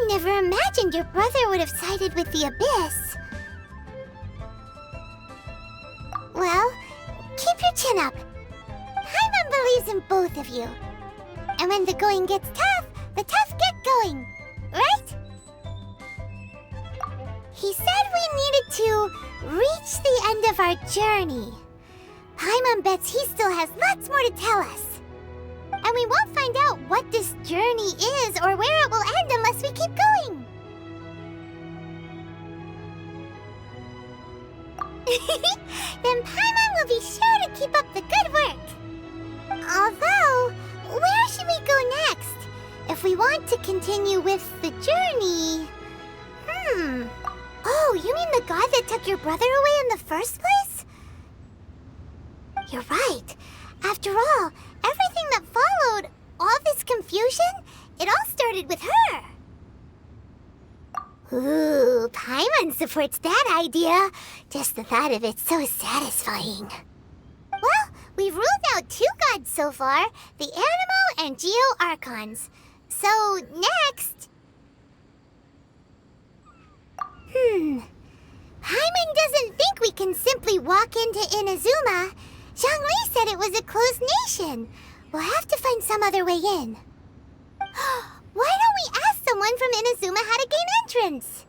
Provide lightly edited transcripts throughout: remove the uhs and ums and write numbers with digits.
Never imagined your brother would have sided with the Abyss. Well, keep your chin up. Paimon believes in both of you. And when the going gets tough, the tough get going, right? He said we needed to reach the end of our journey. Paimon bets he still has lots more to tell us. And we won't find out what this journey is or where it will end unless we keep going. Then Paimon will be sure to keep up the good work. Although, where should we go next? If we want to continue with the journey... Oh, you mean the god that took your brother away in the first place? You're right. After all, everything that followed, all this confusion, it all started with her. Ooh, Paimon supports that idea. Just the thought of it's so satisfying. Well, we've ruled out 2 gods so far, the Animo and Geo Archons. So, next... Paimon doesn't think we can simply walk into Inazuma. Zhongli said it was a closed nation. We'll have to find some other way in. Why don't we ask someone from Inazuma how to gain entrance?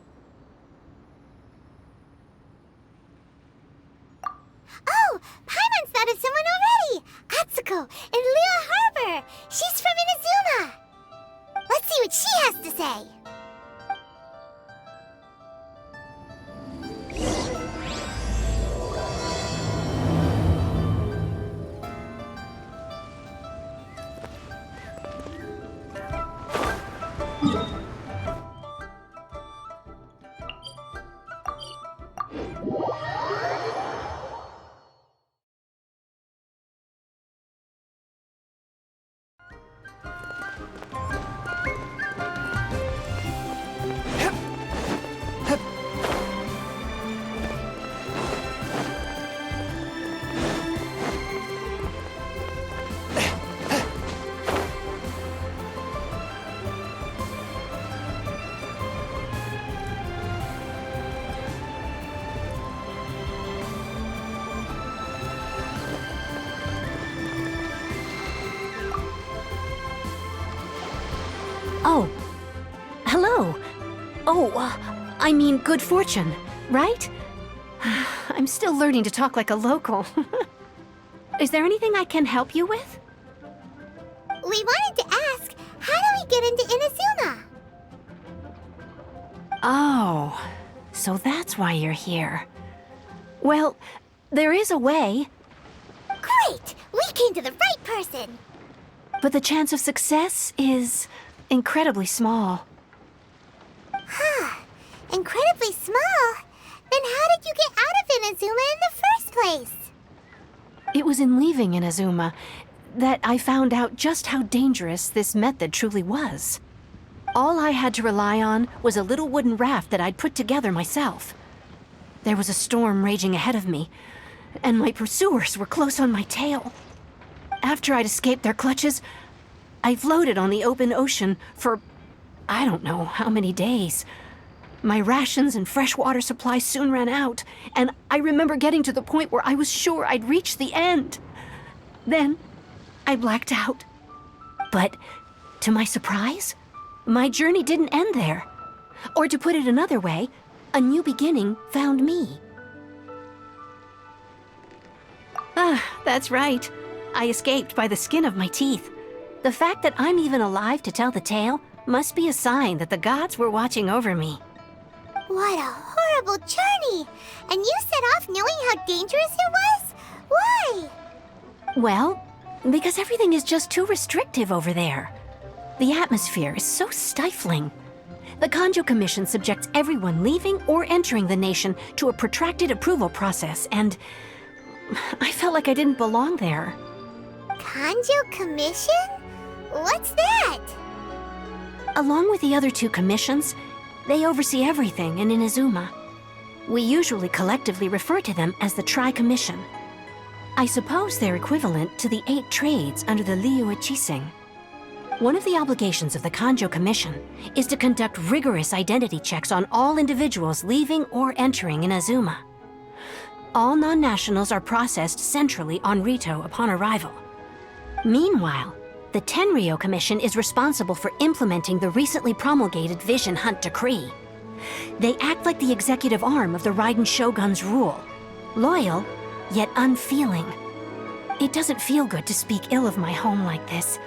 Oh, Paimon's thought of someone already! Atsuko in Liyue Harbor! She's from Inazuma! Let's see what she has to say. Oh. Hello. Oh, I mean good fortune, right? I'm still learning to talk like a local. Is there anything I can help you with? We wanted to ask, how do we get into Inazuma? Oh. So that's why you're here. Well, there is a way, Great! We came to the right person! but the chance of success is incredibly small. Incredibly small? Then how did you get out of Inazuma in the first place? It was in leaving Inazuma that I found out just how dangerous this method truly was. All I had to rely on was a little wooden raft that I'd put together myself. There was a storm raging ahead of me, and my pursuers were close on my tail. After I'd escaped their clutches, I floated on the open ocean for I don't know how many days. My rations and freshwater supply soon ran out, and I remember getting to the point where I was sure I'd reached the end. Then, I blacked out. But, to my surprise, my journey didn't end there. Or to put it another way, a new beginning found me. That's right. I escaped by the skin of my teeth. The fact that I'm even alive to tell the tale must be a sign that the gods were watching over me. What a horrible journey! And you set off knowing how dangerous it was? Why? Well, because everything is just too restrictive over there. The atmosphere is so stifling. The Kanjo Commission subjects everyone leaving or entering the nation to a protracted approval process, and I felt like I didn't belong there. Kanjo Commission? What's that? Along with the other two commissions, they oversee everything in Inazuma. We usually collectively refer to them as the Tri-Commission. I suppose they're equivalent to the 8 trades under the Liyue Chising. One of the obligations of the Kanjo Commission is to conduct rigorous identity checks on all individuals leaving or entering Inazuma. All non-nationals are processed centrally on Rito upon arrival. Meanwhile, the Tenryo Commission is responsible for implementing the recently promulgated Vision Hunt Decree. They act like the executive arm of the Raiden Shogun's rule, loyal, yet unfeeling. It doesn't feel good to speak ill of my home like this,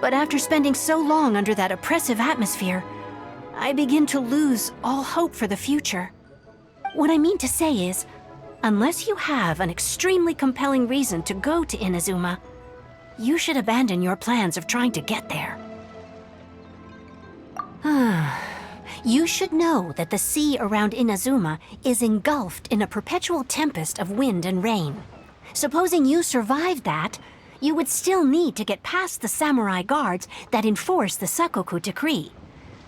but after spending so long under that oppressive atmosphere, I begin to lose all hope for the future. What I mean to say is, unless you have an extremely compelling reason to go to Inazuma, you should abandon your plans of trying to get there. You should know that the sea around Inazuma is engulfed in a perpetual tempest of wind and rain. Supposing you survived that, you would still need to get past the samurai guards that enforce the Sakoku Decree,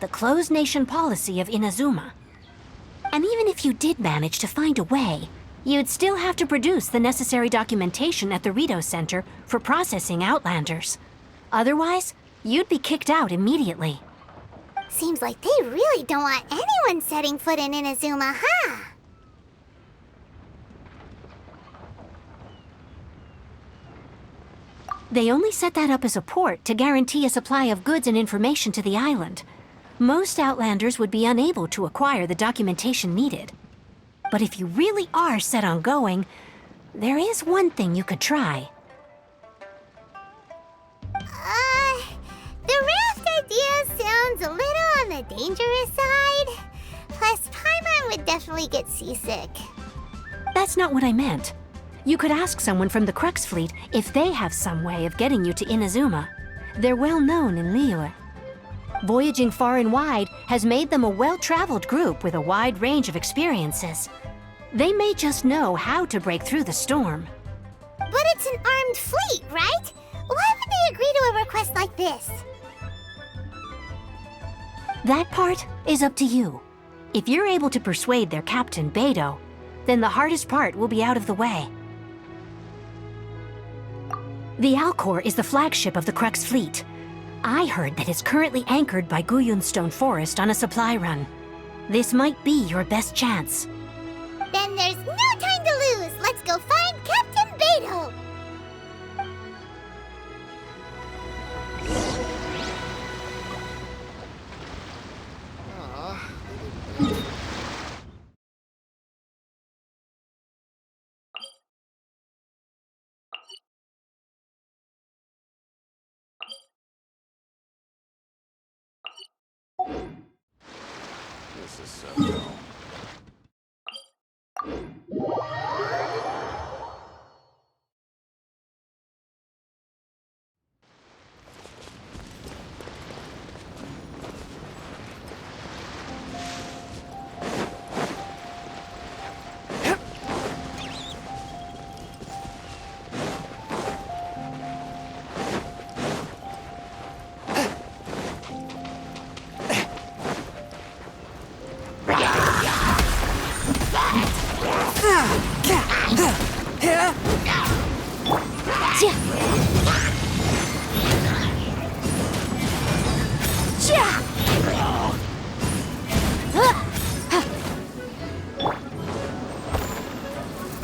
the closed nation policy of Inazuma. And even if you did manage to find a way, you'd still have to produce the necessary documentation at the Rito Center for processing Outlanders. Otherwise, you'd be kicked out immediately. Seems like they really don't want anyone setting foot in Inazuma, huh? They only set that up as a port to guarantee a supply of goods and information to the island. Most Outlanders would be unable to acquire the documentation needed. But if you really are set on going, there is one thing you could try. The raft idea sounds a little on the dangerous side. Plus, Paimon would definitely get seasick. That's not what I meant. You could ask someone from the Crux Fleet if they have some way of getting you to Inazuma. They're well known in Liyue. Voyaging far and wide has made them a well-traveled group with a wide range of experiences. They may just know how to break through the storm. But it's an armed fleet, right? Why would they agree to a request like this? That part is up to you. If you're able to persuade their captain, BEIDOU, then the hardest part will be out of the way. The ALCOR is the flagship of the Crux Fleet. I heard that it's currently anchored by Guyunstone Forest on a supply run. This might be your best chance. Then there's no time to lose. Let's go find Captain BEIDOU. This is so dull.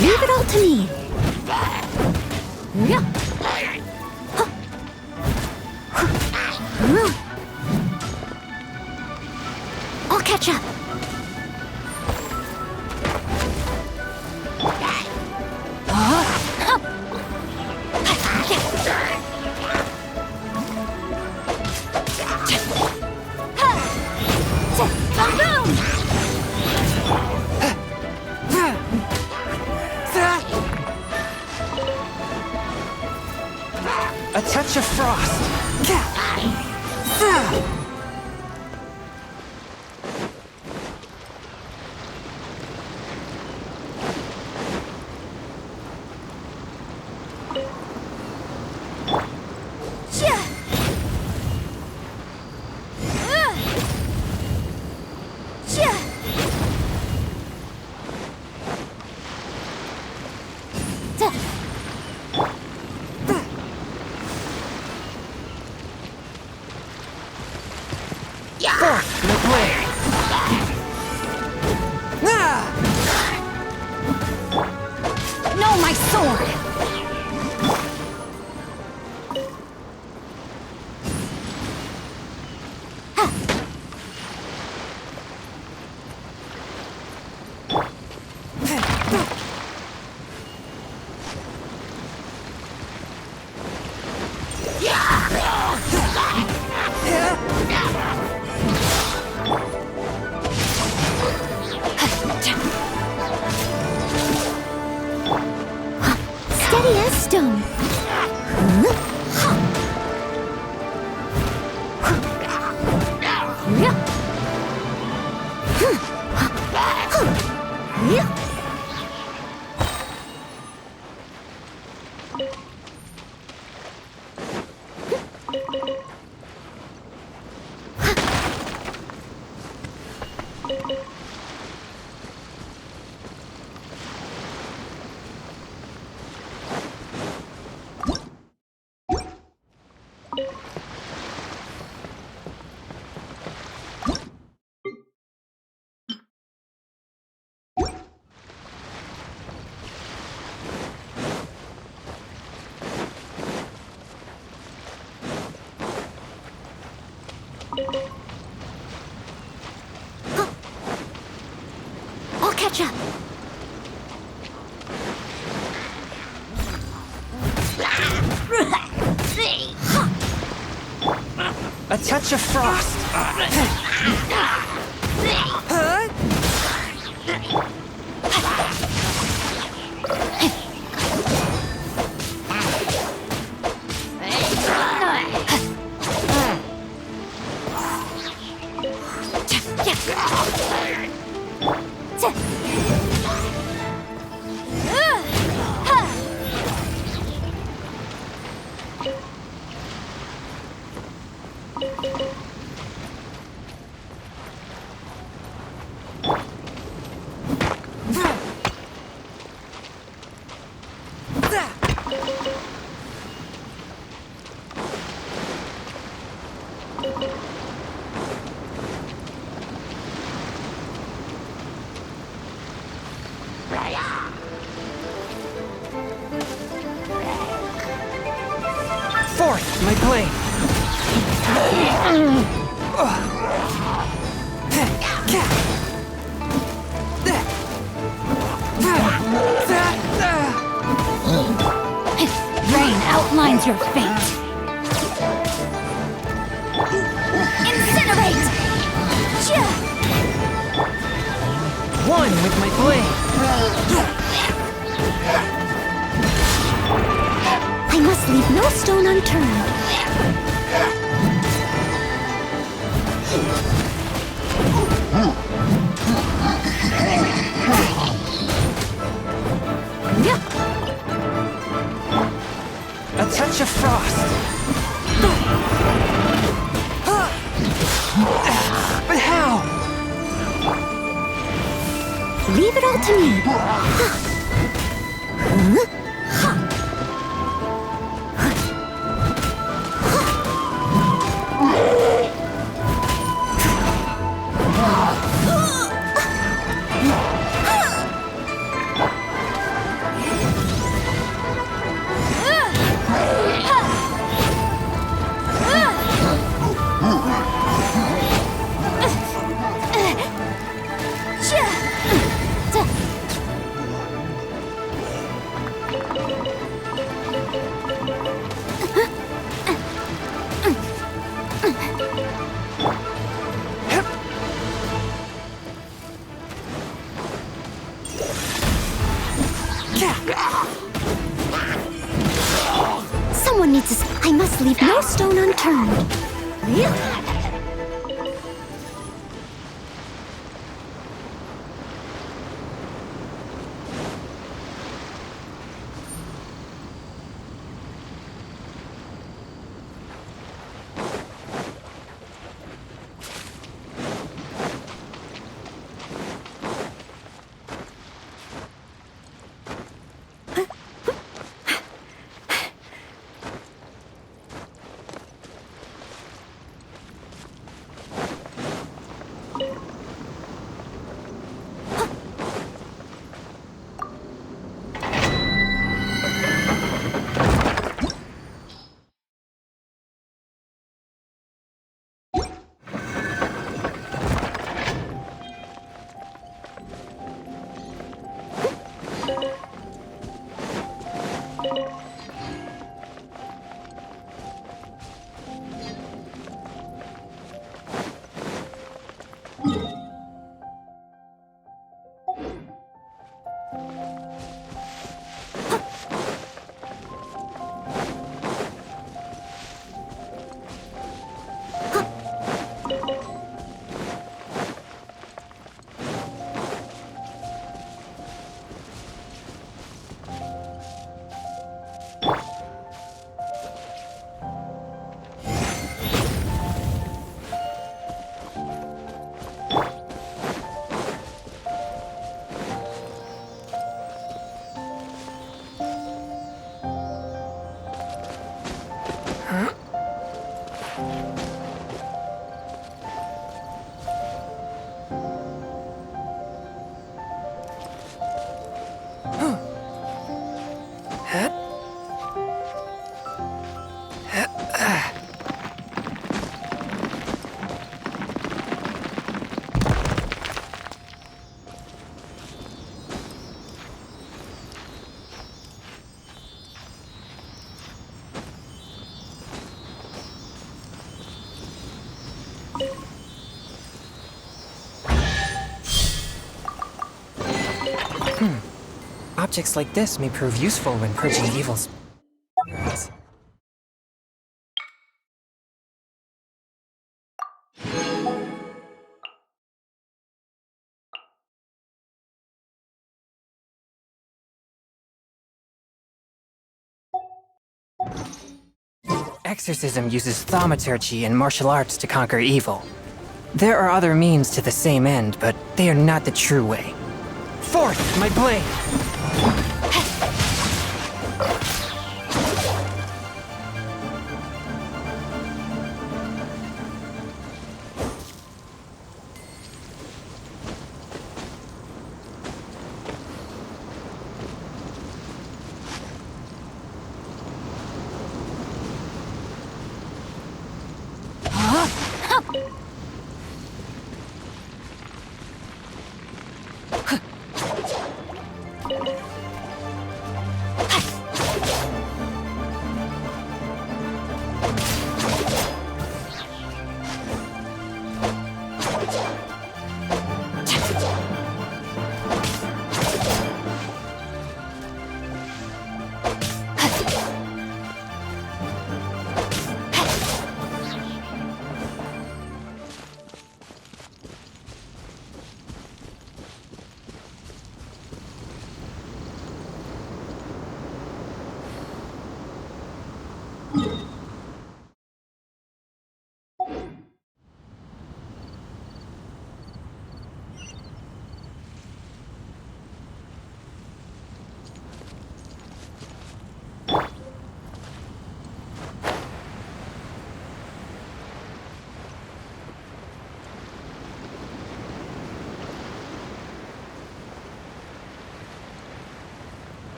Leave it all to me. I'll catch up. A touch of frost. No, my sword! Steady as stone. I'll catch up. A touch of frost. Forth, my blade. Rain outlines your fate. Incinerate! One with my blade. I must leave no stone unturned. A touch of frost. But how? Leave it all to me. Someone needs to... I must leave no stone unturned. Objects like this may prove useful when purging evil spirits. Exorcism uses thaumaturgy and martial arts to conquer evil. There are other means to the same end, but they are not the true way. Forth, my blade!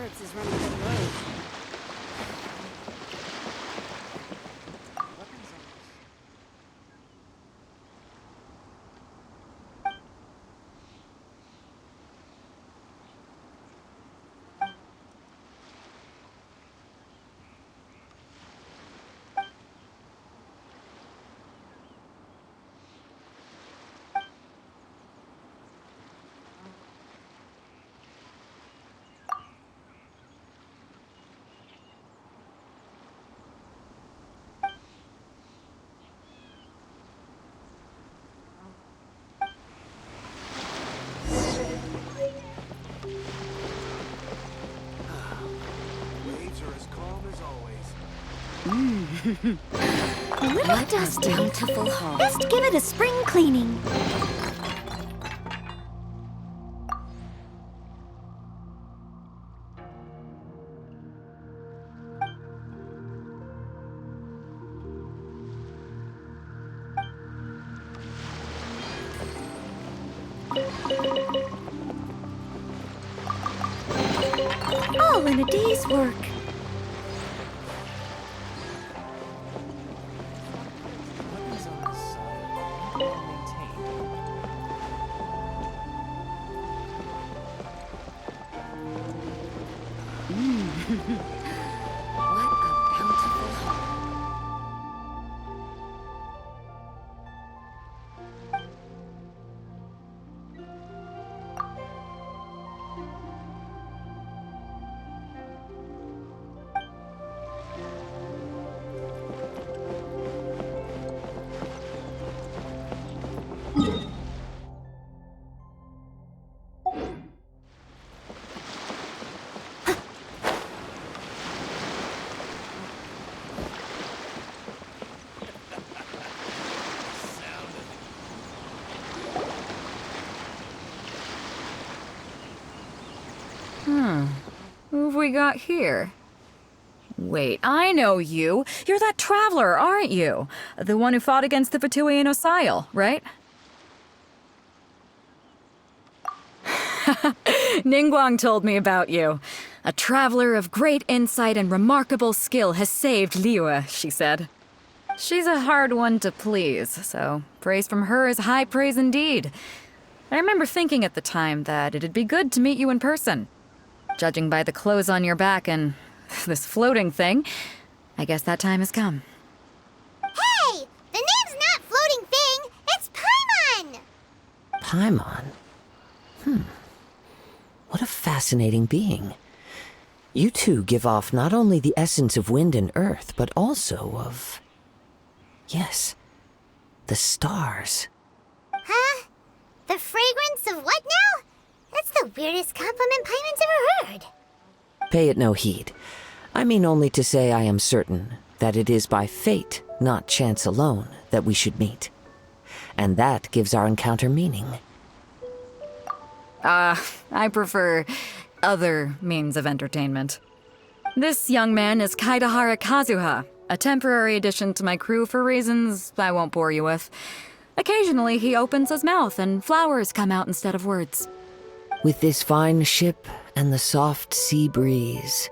Arts is running the road. Waves are as calm as always. A little dusty. Bountiful hall. Just give it a spring cleaning. All in a day's work. Weapons on this side are well maintained. What a bountiful hall. Who have we got here? Wait, I know you. You're that traveler, aren't you? The one who fought against the Fatui and Osile, right? Ningguang told me about you. A traveler of great insight and remarkable skill has saved Liyue, she said. She's a hard one to please, so praise from her is high praise indeed. I remember thinking at the time that it'd be good to meet you in person. Judging by the clothes on your back and this floating thing, I guess that time has come. Hey! The name's not Floating Thing, it's Paimon! Paimon? What a fascinating being. You two give off not only the essence of wind and earth, but also of... yes, the stars. Huh? The fragrance of what now? That's the weirdest compliment Paimon's ever heard. Pay it no heed. I mean only to say I am certain that it is by fate, not chance alone, that we should meet. And that gives our encounter meaning. I prefer other means of entertainment. This young man is KAEDEHARA KAZUHA, a temporary addition to my crew for reasons I won't bore you with. Occasionally he opens his mouth and flowers come out instead of words. With this fine ship and the soft sea breeze,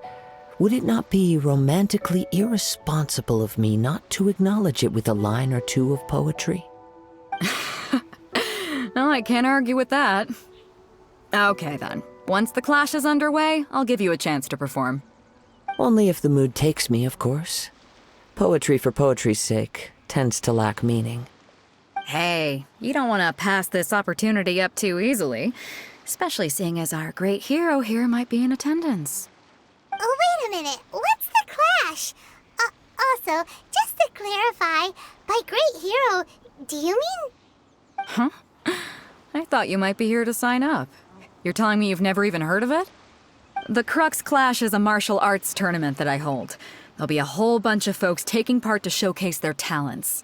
would it not be romantically irresponsible of me not to acknowledge it with a line or two of poetry? Well, I can't argue with that. Okay then. Once the clash is underway, I'll give you a chance to perform. Only if the mood takes me, of course. Poetry for poetry's sake tends to lack meaning. Hey, you don't want to pass this opportunity up too easily, especially seeing as our great hero here might be in attendance. Oh, wait a minute. What's the clash? Also, just to clarify, by great hero, do you mean... I thought you might be here to sign up. You're telling me you've never even heard of it? The Crux Clash is a martial arts tournament that I hold. There'll be a whole bunch of folks taking part to showcase their talents.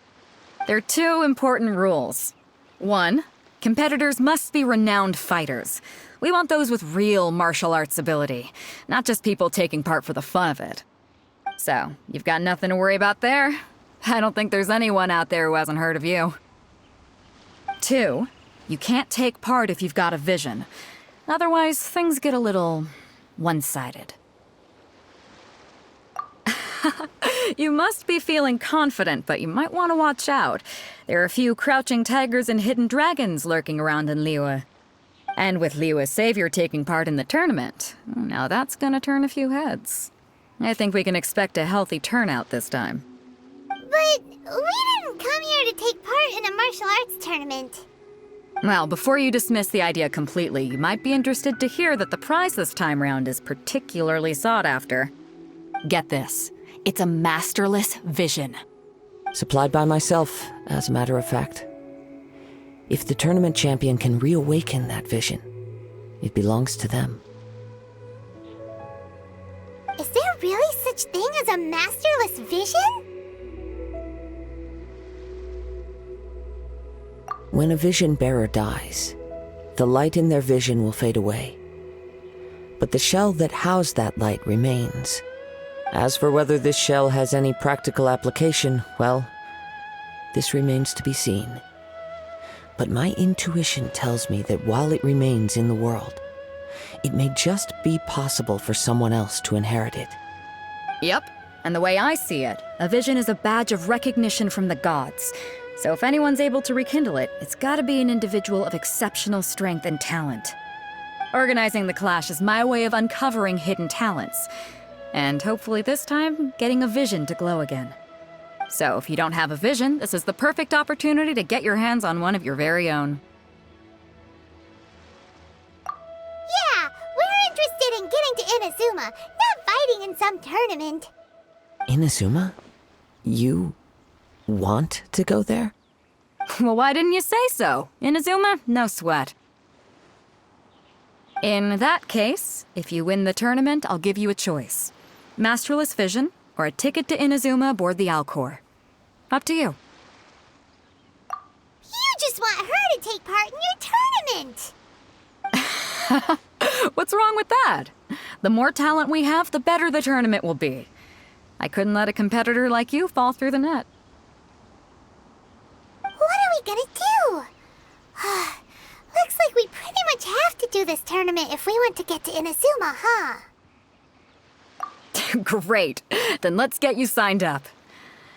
There are two important rules. One, competitors must be renowned fighters. We want those with real martial arts ability, not just people taking part for the fun of it. So, you've got nothing to worry about there. I don't think there's anyone out there who hasn't heard of you. Two, you can't take part if you've got a vision. Otherwise, things get a little one-sided. You must be feeling confident, but you might want to watch out. There are a few crouching tigers and hidden dragons lurking around in Liyue. And with Liyue's savior taking part in the tournament, now that's gonna turn a few heads. I think we can expect a healthy turnout this time. But we didn't come here to take part in a martial arts tournament. Well, before you dismiss the idea completely, you might be interested to hear that the prize this time round is particularly sought after. Get this. It's a masterless vision. Supplied by myself, as a matter of fact. If the tournament champion can reawaken that vision, it belongs to them. Is there really such thing as a masterless vision? When a vision bearer dies, the light in their vision will fade away. But the shell that housed that light remains. As for whether this shell has any practical application, well, this remains to be seen. But my intuition tells me that while it remains in the world, it may just be possible for someone else to inherit it. Yep, and the way I see it, a vision is a badge of recognition from the gods. So if anyone's able to rekindle it, it's gotta be an individual of exceptional strength and talent. Organizing the clash is my way of uncovering hidden talents. And hopefully this time, getting a vision to glow again. So if you don't have a vision, this is the perfect opportunity to get your hands on one of your very own. Yeah, we're interested in getting to Inazuma, not fighting in some tournament. Inazuma? You want to go there? Well, why didn't you say so? Inazuma? No sweat. In that case, if you win the tournament, I'll give you a choice. Masterless Vision, or a ticket to Inazuma aboard the ALCOR. Up to you. You just want her to take part in your tournament. What's wrong with that? The more talent we have, the better the tournament will be. I couldn't let a competitor like you fall through the net. What are we gonna do? Looks like we pretty much have to do this tournament if we want to get to Inazuma, huh? Great. Then let's get you signed up.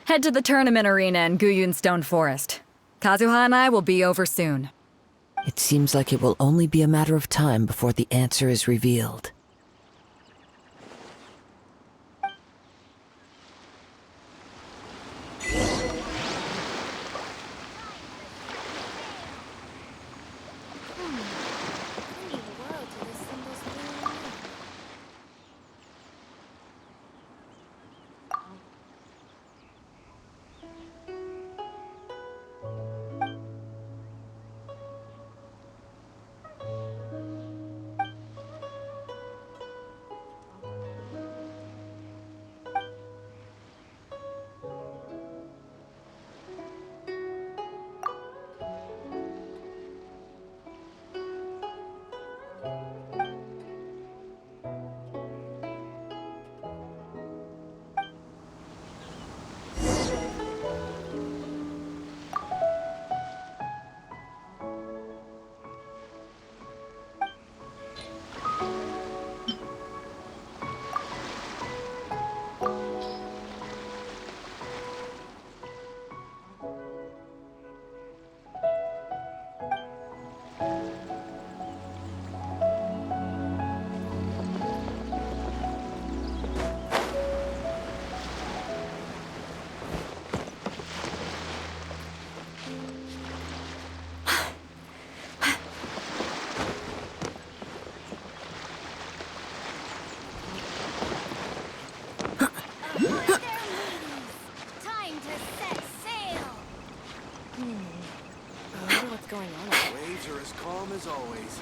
Head to the tournament arena in Guyun Stone Forest. Kazuha and I will be over soon. It seems like it will only be a matter of time before the answer is revealed. Time to set sail! I wonder what's going on. Waves are as calm as always.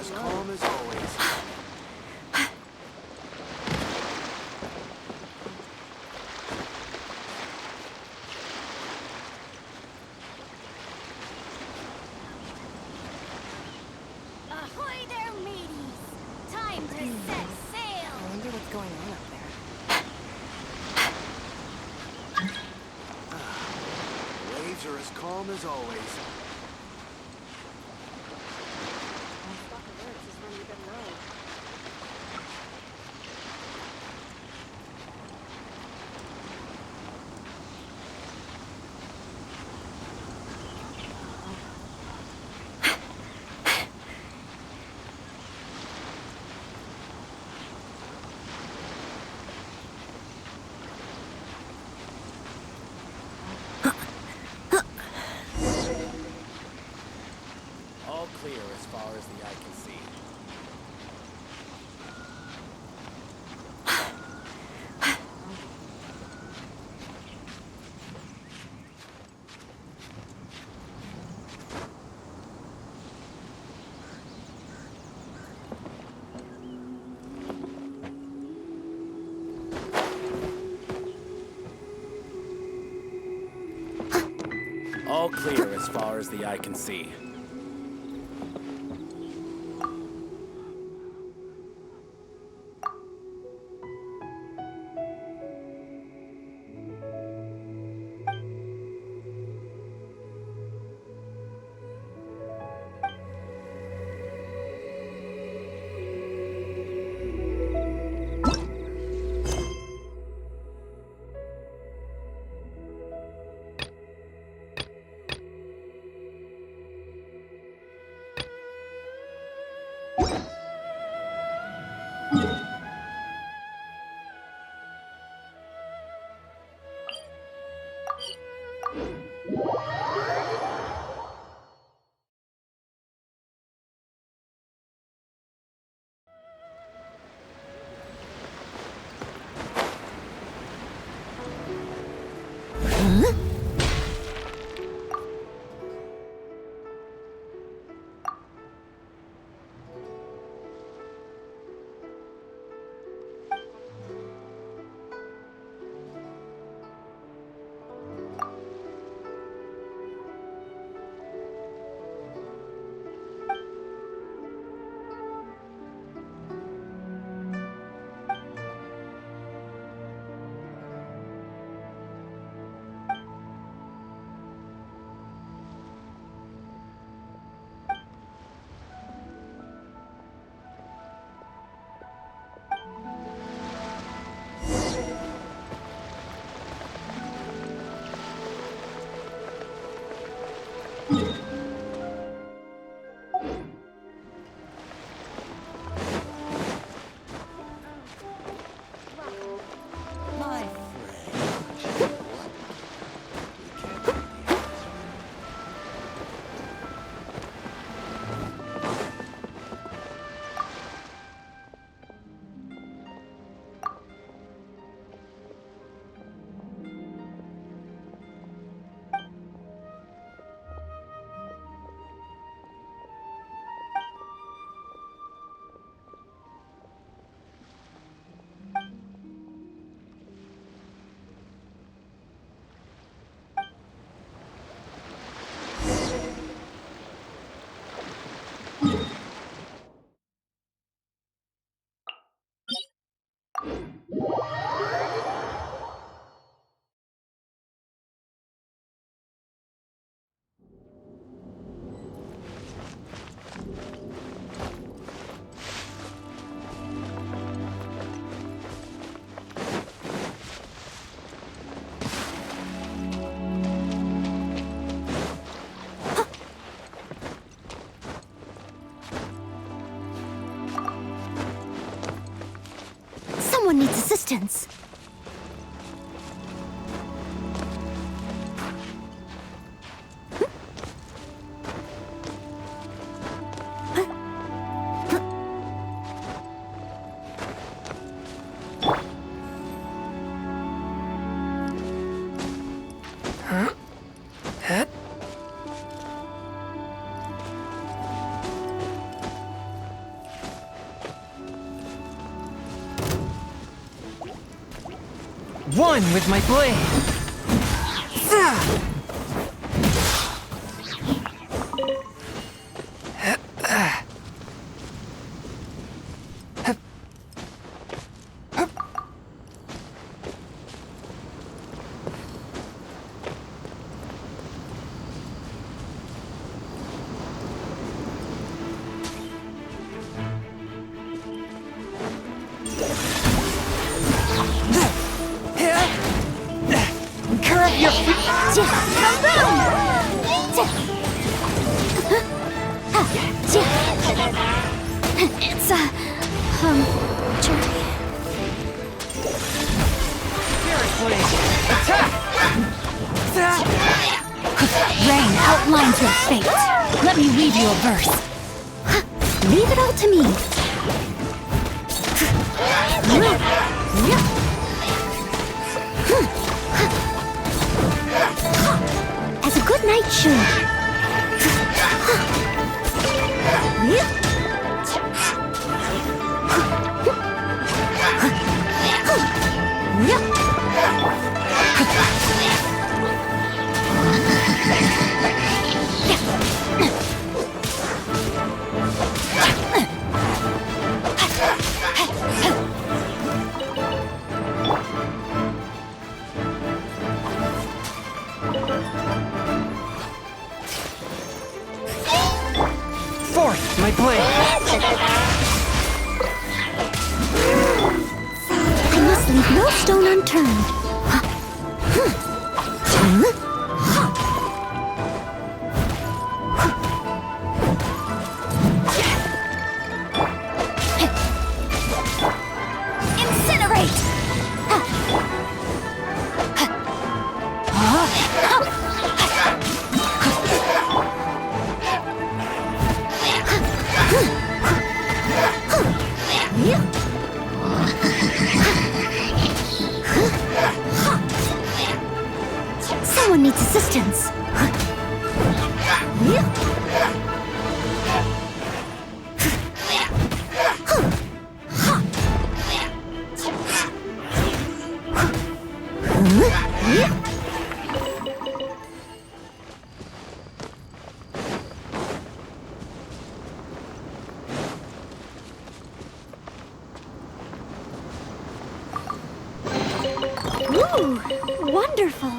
as calm as always. Ahoy there, mateys! Time to set sail! I wonder what's going on up there. Waves are as calm as always. My flock of birds is running a bit low. All clear as far as the eye can see. All clear as far as the eye can see. Someone needs assistance. One with my blade. Curve your feet. It's a jury. Spirit blade. Attack. Rain outlines your fate. Let me read you a verse. Leave it all to me. As a good knight should. Forth, my blade. I must leave no stone unturned. Incinerate! Someone needs assistance. Ooh, wonderful.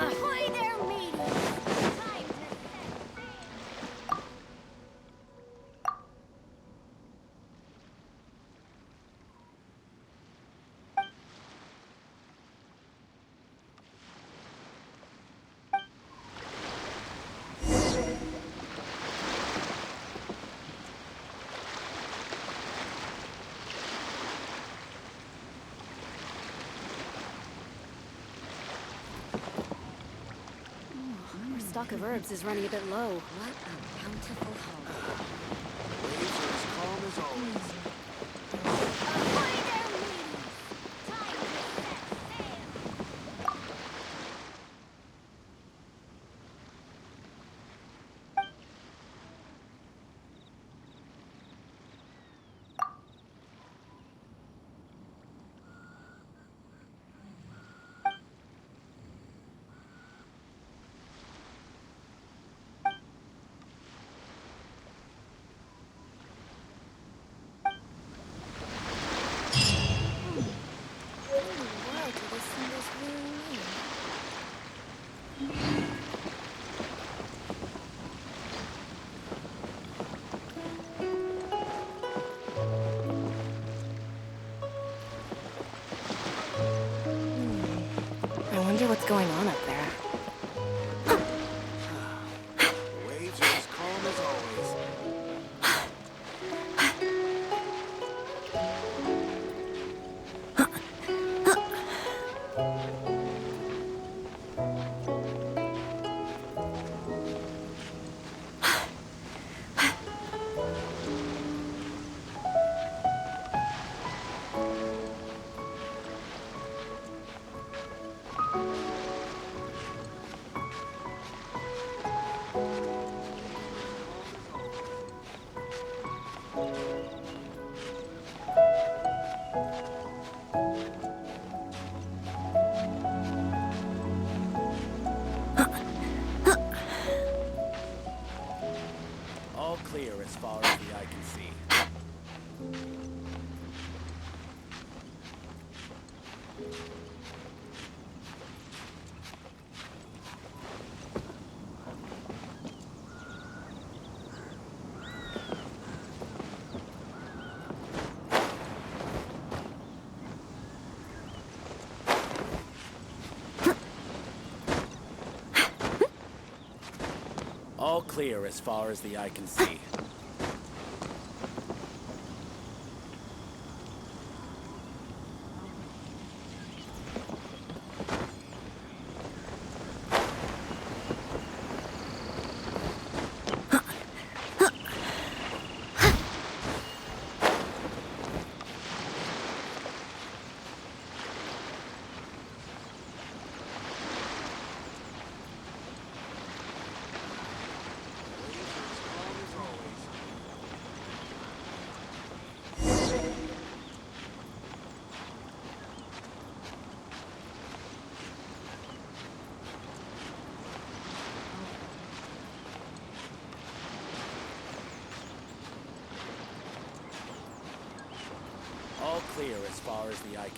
Ahoy there, mateys! Time to set sail! Our stock of herbs is running a bit low. What a bountiful haul. Waves are as calm as always. Ahoy there, mateys! Time to set sail! What in the world do these symbols really mean? I wonder what's going on up there. The waves are as calm as always. All clear as far as the eye can see. All clear as far as the eye can see. All clear as far as the eye can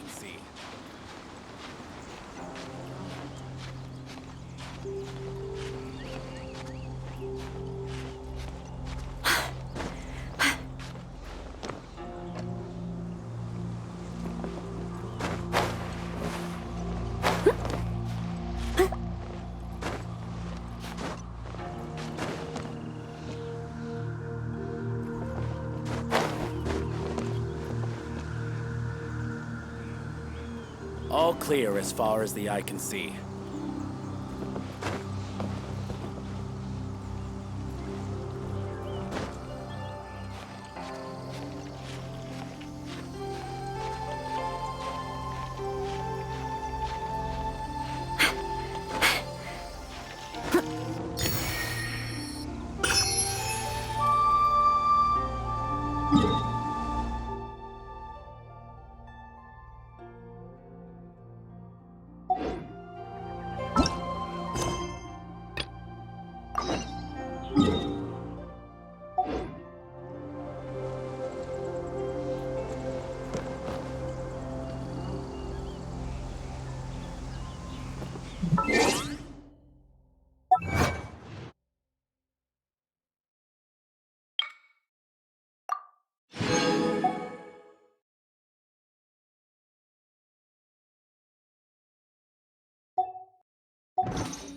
see. All clear as far as the eye can see. you.